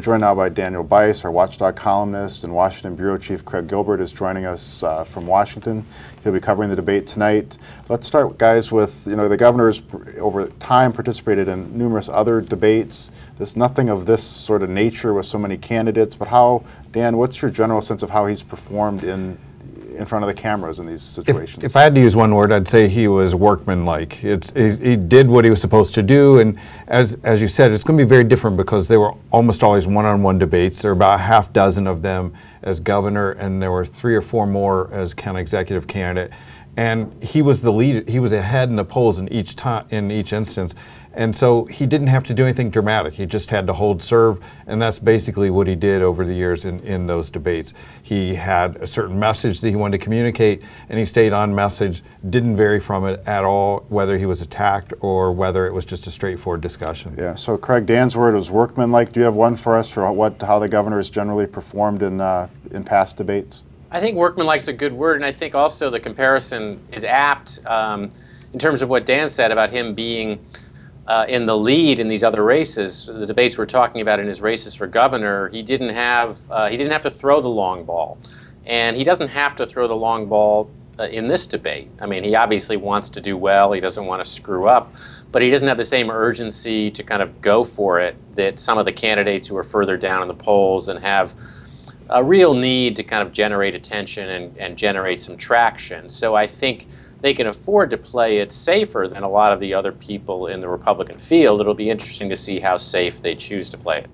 joined now by Daniel Bice, our Watchdog columnist, and Washington Bureau Chief Craig Gilbert is joining us from Washington. He'll be covering the debate tonight. Let's start, guys, with, the governor's over time participated in numerous other debates. There's nothing of this sort of nature with so many candidates, but Dan, what's your general sense of how he's performed in front of the cameras in these situations? If I had to use one word, I'd say he was workmanlike. He did what he was supposed to do, and as you said, it's going to be very different because they were almost always one-on-one debates. There were about a half dozen of them as governor, and there were 3 or 4 more as county executive candidate. And he was the leader. He was ahead in the polls in each instance. And so he didn't have to do anything dramatic. He just had to hold serve, and that's basically what he did over the years in those debates. He had a certain message that he wanted to communicate, and he stayed on message, didn't vary from it at all, whether he was attacked or whether it was just a straightforward discussion. Yeah, so Craig, Dan's word was workmanlike. Do you have one for us for how the governor has generally performed in past debates? I think workmanlike's a good word, and I think also the comparison is apt in terms of what Dan said about him being in the lead in these other races. The debates we're talking about in his races for governor, he didn't have to throw the long ball, and he doesn't have to throw the long ball in this debate. I mean, he obviously wants to do well. He doesn't want to screw up, but he doesn't have the same urgency to kind of go for it that some of the candidates who are further down in the polls and have a real need to kind of generate attention and generate some traction. So I think they can afford to play it safer than a lot of the other people in the Republican field. It'll be interesting to see how safe they choose to play it.